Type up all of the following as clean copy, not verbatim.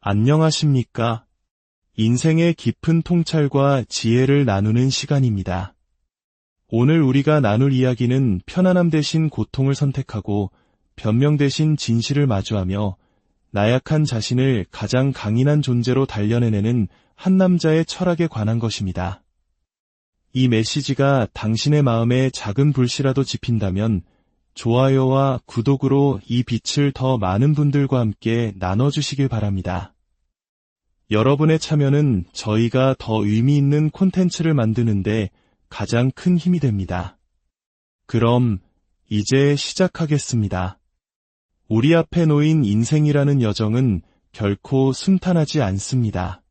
안녕하십니까? 인생의 깊은 통찰과 지혜를 나누는 시간입니다. 오늘 우리가 나눌 이야기는 편안함 대신 고통을 선택하고 변명 대신 진실을 마주하며 나약한 자신을 가장 강인한 존재로 단련해내는 한 남자의 철학에 관한 것입니다. 이 메시지가 당신의 마음에 작은 불씨라도 지핀다면 좋아요와 구독으로 이 빛을 더 많은 분들과 함께 나눠주시길 바랍니다. 여러분의 참여는 저희가 더 의미 있는 콘텐츠를 만드는데 가장 큰 힘이 됩니다. 그럼 이제 시작하겠습니다. 우리 앞에 놓인 인생이라는 여정은 결코 순탄하지 않습니다.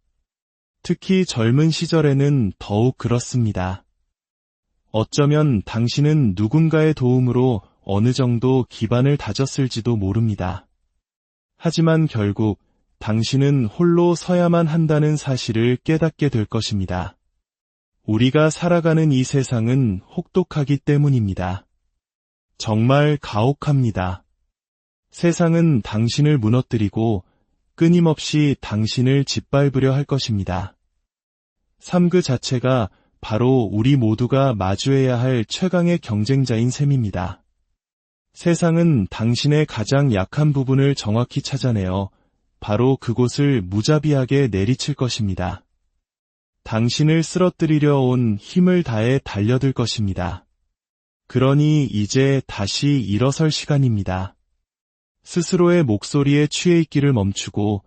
특히 젊은 시절에는 더욱 그렇습니다. 어쩌면 당신은 누군가의 도움으로 어느 정도 기반을 다졌을지도 모릅니다. 하지만 결국 당신은 홀로 서야만 한다는 사실을 깨닫게 될 것입니다. 우리가 살아가는 이 세상은 혹독하기 때문입니다. 정말 가혹합니다. 세상은 당신을 무너뜨리고 끊임없이 당신을 짓밟으려 할 것입니다. 삶 그 자체가 바로 우리 모두가 마주해야 할 최강의 경쟁자인 셈입니다. 세상은 당신의 가장 약한 부분을 정확히 찾아내어 바로 그곳을 무자비하게 내리칠 것입니다. 당신을 쓰러뜨리려 온 힘을 다해 달려들 것입니다. 그러니 이제 다시 일어설 시간입니다. 스스로의 목소리에 취해 있기를 멈추고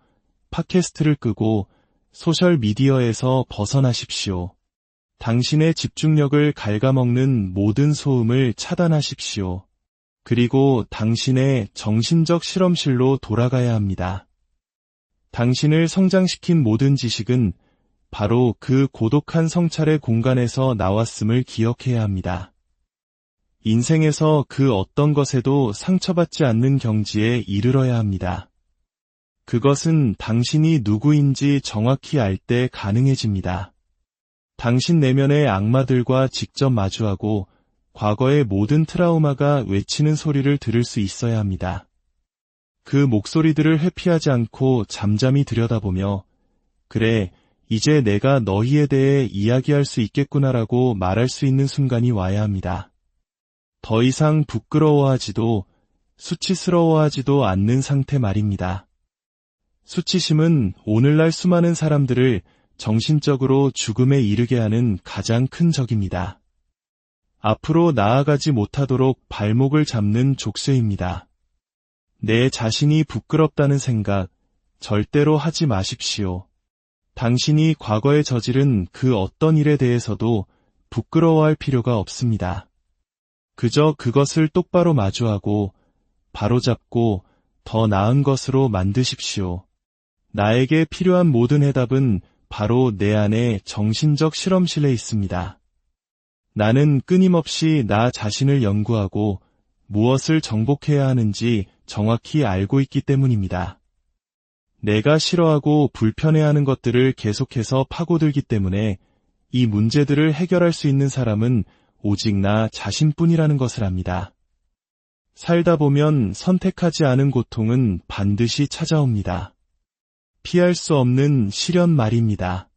팟캐스트를 끄고 소셜미디어에서 벗어나십시오. 당신의 집중력을 갉아먹는 모든 소음을 차단하십시오. 그리고 당신의 정신적 실험실로 돌아가야 합니다. 당신을 성장시킨 모든 지식은 바로 그 고독한 성찰의 공간에서 나왔음을 기억해야 합니다. 인생에서 그 어떤 것에도 상처받지 않는 경지에 이르러야 합니다. 그것은 당신이 누구인지 정확히 알 때 가능해집니다. 당신 내면의 악마들과 직접 마주하고 과거의 모든 트라우마가 외치는 소리를 들을 수 있어야 합니다. 그 목소리들을 회피하지 않고 잠잠히 들여다보며 그래, 이제 내가 너희에 대해 이야기할 수 있겠구나라고 말할 수 있는 순간이 와야 합니다. 더 이상 부끄러워하지도 수치스러워하지도 않는 상태 말입니다. 수치심은 오늘날 수많은 사람들을 정신적으로 죽음에 이르게 하는 가장 큰 적입니다. 앞으로 나아가지 못하도록 발목을 잡는 족쇄입니다. 내 자신이 부끄럽다는 생각 절대로 하지 마십시오. 당신이 과거에 저지른 그 어떤 일에 대해서도 부끄러워할 필요가 없습니다. 그저 그것을 똑바로 마주하고 바로잡고 더 나은 것으로 만드십시오. 나에게 필요한 모든 해답은 바로 내 안의 정신적 실험실에 있습니다. 나는 끊임없이 나 자신을 연구하고 무엇을 정복해야 하는지 정확히 알고 있기 때문입니다. 내가 싫어하고 불편해하는 것들을 계속해서 파고들기 때문에 이 문제들을 해결할 수 있는 사람은 오직 나 자신뿐이라는 것을 압니다. 살다 보면 선택하지 않은 고통은 반드시 찾아옵니다. 피할 수 없는 시련 말입니다.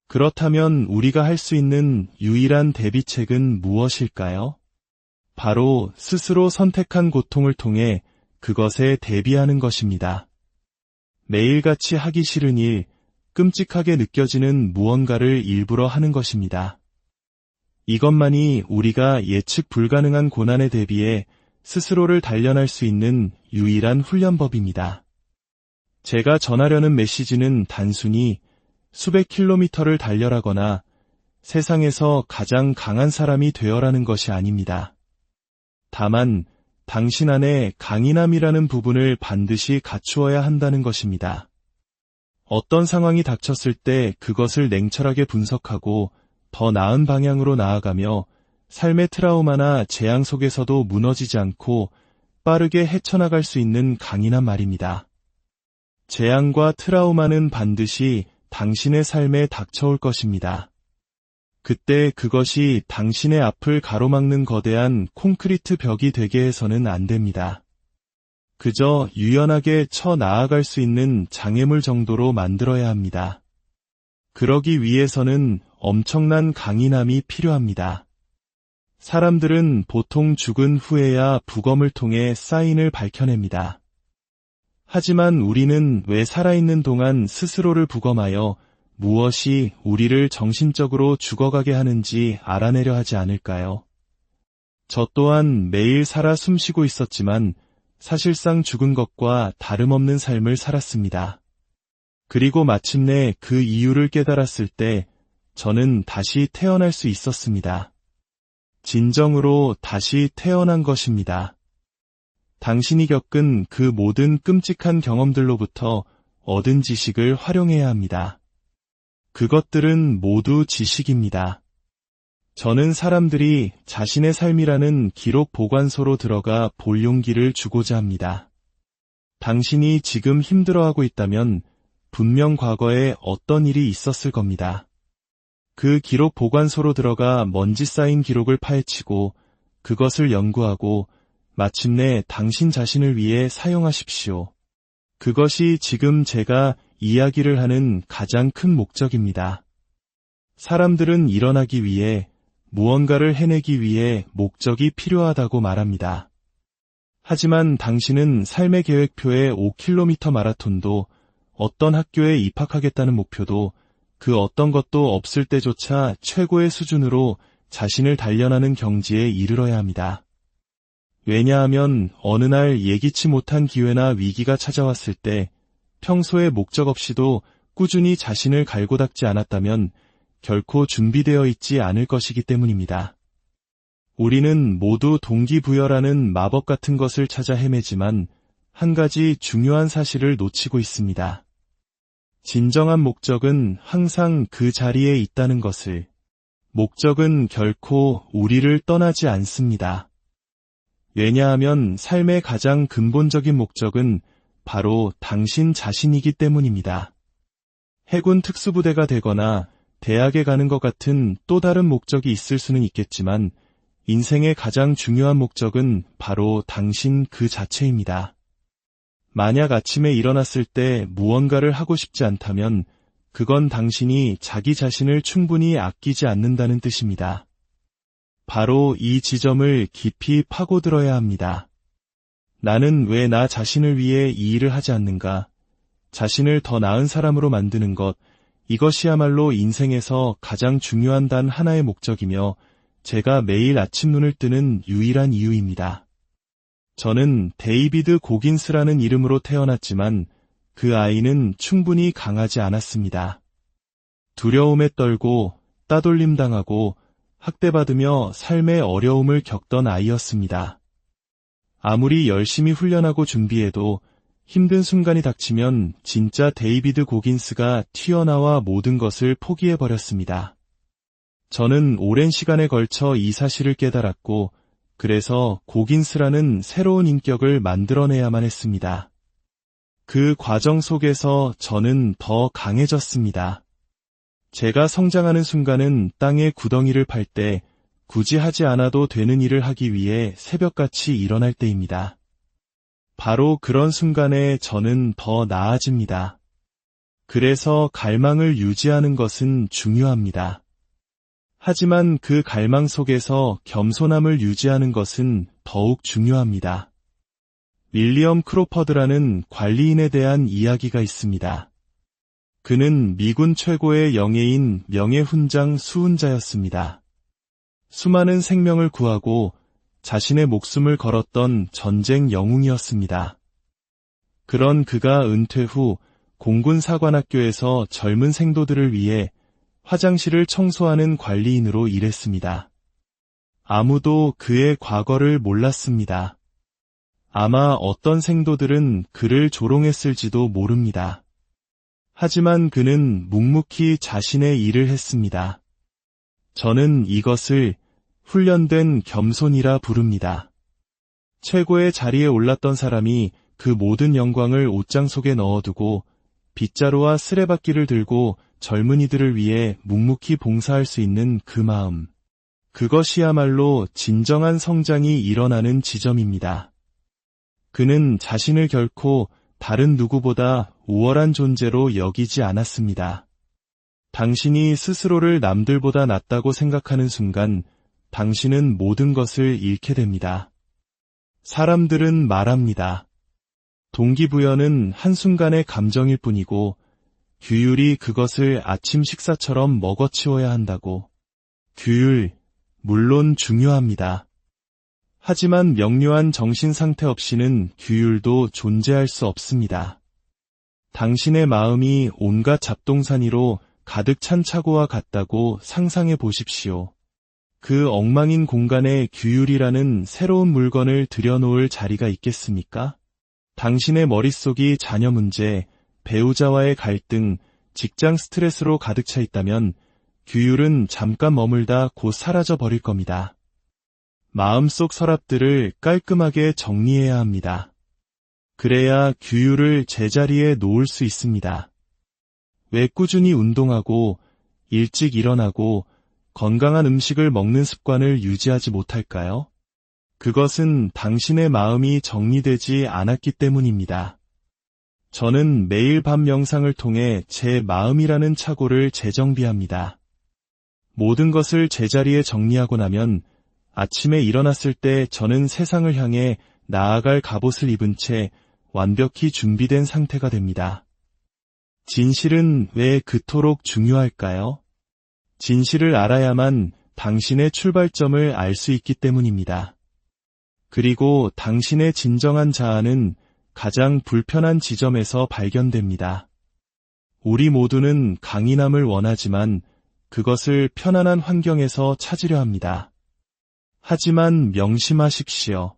그렇다면 우리가 할 수 있는 유일한 대비책은 무엇일까요? 바로 스스로 선택한 고통을 통해 그것에 대비하는 것입니다. 매일같이 하기 싫은 일, 끔찍하게 느껴지는 무언가를 일부러 하는 것입니다. 이것만이 우리가 예측 불가능한 고난에 대비해 스스로를 단련할 수 있는 유일한 훈련법입니다. 제가 전하려는 메시지는 단순히 수백 킬로미터를 달려라거나 세상에서 가장 강한 사람이 되어라는 것이 아닙니다. 다만 당신 안에 강인함이라는 부분을 반드시 갖추어야 한다는 것입니다. 어떤 상황이 닥쳤을 때 그것을 냉철하게 분석하고 더 나은 방향으로 나아가며 삶의 트라우마나 재앙 속에서도 무너지지 않고 빠르게 헤쳐나갈 수 있는 강인한 말입니다. 재앙과 트라우마는 반드시 당신의 삶에 닥쳐올 것입니다. 그때 그것이 당신의 앞을 가로막는 거대한 콘크리트 벽이 되게 해서는 안 됩니다. 그저 유연하게 나아갈 수 있는 장애물 정도로 만들어야 합니다. 그러기 위해서는 엄청난 강인함이 필요합니다. 사람들은 보통 죽은 후에야 부검을 통해 사인을 밝혀냅니다. 하지만 우리는 왜 살아있는 동안 스스로를 부검하여 무엇이 우리를 정신적으로 죽어가게 하는지 알아내려 하지 않을까요? 저 또한 매일 살아 숨쉬고 있었지만 사실상 죽은 것과 다름없는 삶을 살았습니다. 그리고 마침내 그 이유를 깨달았을 때 저는 다시 태어날 수 있었습니다. 진정으로 다시 태어난 것입니다. 당신이 겪은 그 모든 끔찍한 경험들로부터 얻은 지식을 활용해야 합니다. 그것들은 모두 지식입니다. 저는 사람들이 자신의 삶이라는 기록 보관소로 들어가 볼 용기를 주고자 합니다. 당신이 지금 힘들어하고 있다면 분명 과거에 어떤 일이 있었을 겁니다. 그 기록 보관소로 들어가 먼지 쌓인 기록을 파헤치고 그것을 연구하고 마침내 당신 자신을 위해 사용하십시오. 그것이 지금 제가 이야기를 하는 가장 큰 목적입니다. 사람들은 일어나기 위해 무언가를 해내기 위해 목적이 필요하다고 말합니다. 하지만 당신은 삶의 계획표에 5km 마라톤도 어떤 학교에 입학하겠다는 목표도 그 어떤 것도 없을 때조차 최고의 수준으로 자신을 단련하는 경지에 이르러야 합니다. 왜냐하면 어느 날 예기치 못한 기회나 위기가 찾아왔을 때 평소에 목적 없이도 꾸준히 자신을 갈고 닦지 않았다면 결코 준비되어 있지 않을 것이기 때문입니다. 우리는 모두 동기부여라는 마법 같은 것을 찾아 헤매지만 한 가지 중요한 사실을 놓치고 있습니다. 진정한 목적은 항상 그 자리에 있다는 것을. 목적은 결코 우리를 떠나지 않습니다. 왜냐하면 삶의 가장 근본적인 목적은 바로 당신 자신이기 때문입니다. 해군 특수부대가 되거나 대학에 가는 것 같은 또 다른 목적이 있을 수는 있겠지만 인생의 가장 중요한 목적은 바로 당신 그 자체입니다. 만약 아침에 일어났을 때 무언가를 하고 싶지 않다면 그건 당신이 자기 자신을 충분히 아끼지 않는다는 뜻입니다. 바로 이 지점을 깊이 파고들어야 합니다. 나는 왜 나 자신을 위해 이 일을 하지 않는가? 자신을 더 나은 사람으로 만드는 것, 이것이야말로 인생에서 가장 중요한 단 하나의 목적이며 제가 매일 아침 눈을 뜨는 유일한 이유입니다. 저는 데이비드 고긴스라는 이름으로 태어났지만 그 아이는 충분히 강하지 않았습니다. 두려움에 떨고 따돌림당하고 학대받으며 삶의 어려움을 겪던 아이였습니다. 아무리 열심히 훈련하고 준비해도 힘든 순간이 닥치면 진짜 데이비드 고긴스가 튀어나와 모든 것을 포기해버렸습니다. 저는 오랜 시간에 걸쳐 이 사실을 깨달았고 그래서 고긴스라는 새로운 인격을 만들어내야만 했습니다. 그 과정 속에서 저는 더 강해졌습니다. 제가 성장하는 순간은 땅에 구덩이를 팔 때 굳이 하지 않아도 되는 일을 하기 위해 새벽같이 일어날 때입니다. 바로 그런 순간에 저는 더 나아집니다. 그래서 갈망을 유지하는 것은 중요합니다. 하지만 그 갈망 속에서 겸손함을 유지하는 것은 더욱 중요합니다. 윌리엄 크로퍼드라는 관리인에 대한 이야기가 있습니다. 그는 미군 최고의 영예인 명예훈장 수훈자였습니다. 수많은 생명을 구하고 자신의 목숨을 걸었던 전쟁 영웅이었습니다. 그런 그가 은퇴 후 공군 사관학교에서 젊은 생도들을 위해 화장실을 청소하는 관리인으로 일했습니다. 아무도 그의 과거를 몰랐습니다. 아마 어떤 생도들은 그를 조롱했을지도 모릅니다. 하지만 그는 묵묵히 자신의 일을 했습니다. 저는 이것을 훈련된 겸손이라 부릅니다. 최고의 자리에 올랐던 사람이 그 모든 영광을 옷장 속에 넣어두고 빗자루와 쓰레받기를 들고 젊은이들을 위해 묵묵히 봉사할 수 있는 그 마음. 그것이야말로 진정한 성장이 일어나는 지점입니다. 그는 자신을 결코 다른 누구보다 우월한 존재로 여기지 않았습니다. 당신이 스스로를 남들보다 낫다고 생각하는 순간 당신은 모든 것을 잃게 됩니다. 사람들은 말합니다. 동기부여는 한순간의 감정일 뿐이고 규율이 그것을 아침 식사처럼 먹어치워야 한다고. 규율, 물론 중요합니다. 하지만 명료한 정신 상태 없이는 규율도 존재할 수 없습니다. 당신의 마음이 온갖 잡동사니로 가득 찬 차고와 같다고 상상해 보십시오. 그 엉망인 공간에 규율이라는 새로운 물건을 들여놓을 자리가 있겠습니까? 당신의 머릿속이 자녀 문제, 배우자와의 갈등, 직장 스트레스로 가득 차 있다면 규율은 잠깐 머물다 곧 사라져 버릴 겁니다. 마음속 서랍들을 깔끔하게 정리해야 합니다. 그래야 규율을 제자리에 놓을 수 있습니다. 왜 꾸준히 운동하고 일찍 일어나고 건강한 음식을 먹는 습관을 유지하지 못할까요? 그것은 당신의 마음이 정리되지 않았기 때문입니다. 저는 매일 밤 명상을 통해 제 마음이라는 차고를 재정비합니다. 모든 것을 제자리에 정리하고 나면 아침에 일어났을 때 저는 세상을 향해 나아갈 갑옷을 입은 채 완벽히 준비된 상태가 됩니다. 진실은 왜 그토록 중요할까요? 진실을 알아야만 당신의 출발점을 알 수 있기 때문입니다. 그리고 당신의 진정한 자아는 가장 불편한 지점에서 발견됩니다. 우리 모두는 강인함을 원하지만 그것을 편안한 환경에서 찾으려 합니다. 하지만 명심하십시오.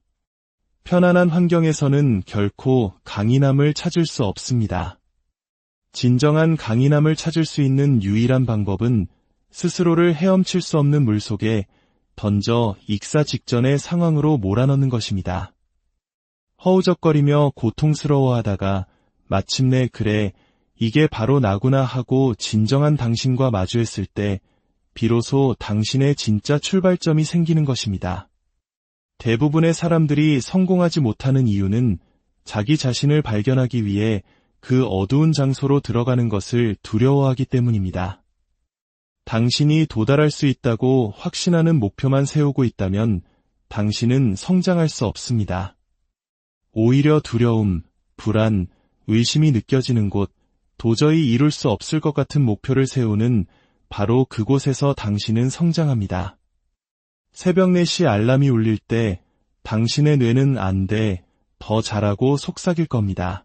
편안한 환경에서는 결코 강인함을 찾을 수 없습니다. 진정한 강인함을 찾을 수 있는 유일한 방법은 스스로를 헤엄칠 수 없는 물속에 던져 익사 직전의 상황으로 몰아넣는 것입니다. 허우적거리며 고통스러워하다가 마침내 그래, 이게 바로 나구나 하고 진정한 당신과 마주했을 때 비로소 당신의 진짜 출발점이 생기는 것입니다. 대부분의 사람들이 성공하지 못하는 이유는 자기 자신을 발견하기 위해 그 어두운 장소로 들어가는 것을 두려워하기 때문입니다. 당신이 도달할 수 있다고 확신하는 목표만 세우고 있다면 당신은 성장할 수 없습니다. 오히려 두려움, 불안, 의심이 느껴지는 곳, 도저히 이룰 수 없을 것 같은 목표를 세우는 바로 그곳에서 당신은 성장합니다. 새벽 4시 알람이 울릴 때 당신의 뇌는 안 돼, 더 잘하고 속삭일 겁니다.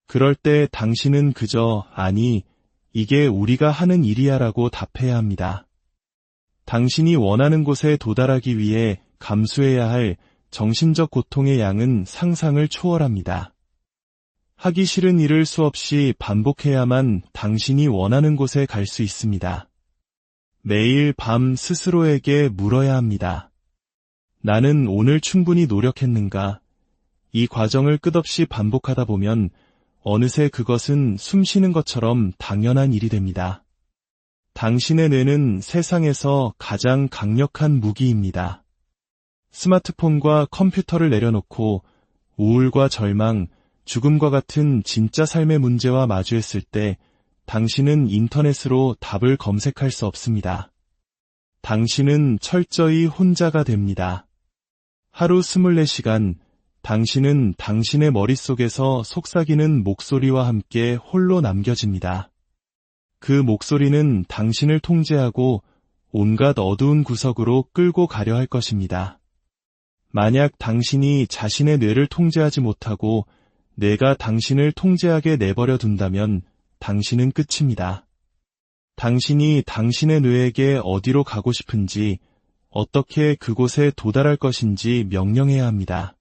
그럴 때 당신은 그저 아니, 이게 우리가 하는 일이야 라고 답해야 합니다. 당신이 원하는 곳에 도달하기 위해 감수해야 할 정신적 고통의 양은 상상을 초월합니다. 하기 싫은 일을 수없이 반복해야만 당신이 원하는 곳에 갈 수 있습니다. 매일 밤 스스로에게 물어야 합니다. 나는 오늘 충분히 노력했는가? 이 과정을 끝없이 반복하다 보면 어느새 그것은 숨 쉬는 것처럼 당연한 일이 됩니다. 당신의 뇌는 세상에서 가장 강력한 무기입니다. 스마트폰과 컴퓨터를 내려놓고 우울과 절망, 죽음과 같은 진짜 삶의 문제와 마주했을 때 당신은 인터넷으로 답을 검색할 수 없습니다. 당신은 철저히 혼자가 됩니다. 하루 24시간, 당신은 당신의 머릿속에서 속삭이는 목소리와 함께 홀로 남겨집니다. 그 목소리는 당신을 통제하고 온갖 어두운 구석으로 끌고 가려 할 것입니다. 만약 당신이 자신의 뇌를 통제하지 못하고 뇌가 당신을 통제하게 내버려 둔다면 당신은 끝입니다. 당신이 당신의 뇌에게 어디로 가고 싶은지, 어떻게 그곳에 도달할 것인지 명령해야 합니다.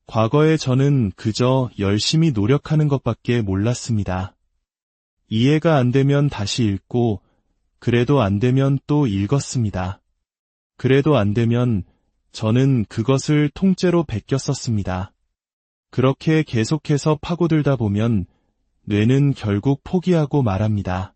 과거에 저는 그저 열심히 노력하는 것밖에 몰랐습니다. 이해가 안 되면 다시 읽고, 그래도 안 되면 또 읽었습니다. 그래도 안 되면 저는 그것을 통째로 베꼈었습니다. 그렇게 계속해서 파고들다 보면 뇌는 결국 포기하고 말합니다.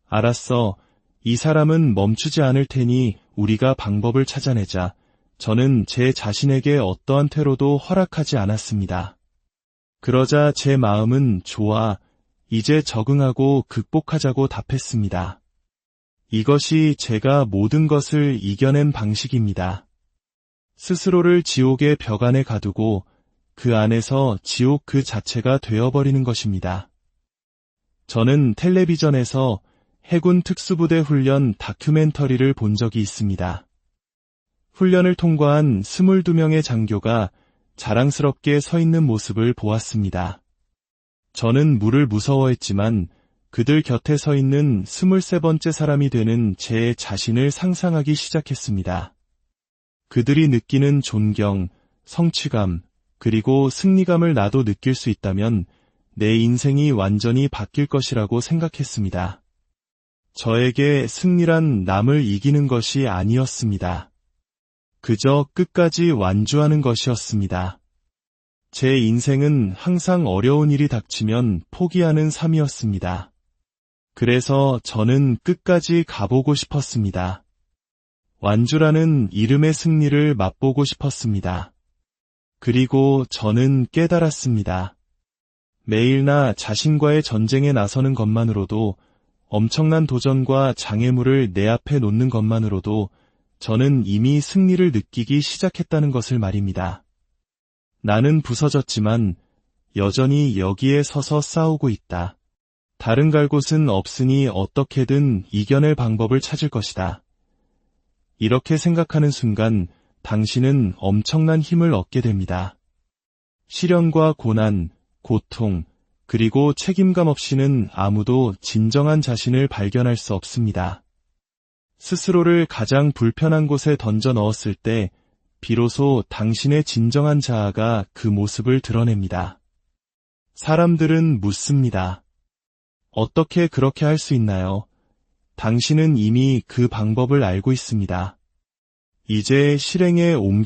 알았어, 이 사람은 멈추지 않을 테니 우리가 방법을 찾아내자. 저는 제 자신에게 어떠한 퇴로도 허락하지 않았습니다. 그러자 제 마음은 좋아, 이제 적응하고 극복하자고 답했습니다. 이것이 제가 모든 것을 이겨낸 방식입니다. 스스로를 지옥의 벽 안에 가두고 그 안에서 지옥 그 자체가 되어버리는 것입니다. 저는 텔레비전에서 해군 특수부대 훈련 다큐멘터리를 본 적이 있습니다. 훈련을 통과한 22명의 장교가 자랑스럽게 서 있는 모습을 보았습니다. 저는 물을 무서워했지만 그들 곁에 서 있는 23번째 사람이 되는 제 자신을 상상하기 시작했습니다. 그들이 느끼는 존경, 성취감, 그리고 승리감을 나도 느낄 수 있다면 내 인생이 완전히 바뀔 것이라고 생각했습니다. 저에게 승리란 남을 이기는 것이 아니었습니다. 그저 끝까지 완주하는 것이었습니다. 제 인생은 항상 어려운 일이 닥치면 포기하는 삶이었습니다. 그래서 저는 끝까지 가보고 싶었습니다. 완주라는 이름의 승리를 맛보고 싶었습니다. 그리고 저는 깨달았습니다. 매일 나 자신과의 전쟁에 나서는 것만으로도, 엄청난 도전과 장애물을 내 앞에 놓는 것만으로도 저는 이미 승리를 느끼기 시작했다는 것을 말입니다. 나는 부서졌지만 여전히 여기에 서서 싸우고 있다. 다른 갈 곳은 없으니 어떻게든 이겨낼 방법을 찾을 것이다. 이렇게 생각하는 순간 당신은 엄청난 힘을 얻게 됩니다. 시련과 고난, 고통, 그리고 책임감 없이는 아무도 진정한 자신을 발견할 수 없습니다. 스스로를 가장 불편한 곳에 던져 넣었을 때 비로소 당신의 진정한 자아가 그 모습을 드러냅니다. 사람들은 묻습니다. 어떻게 그렇게 할 수 있나요? 당신은 이미 그 방법을 알고 있습니다. 이제 실행에 옮겨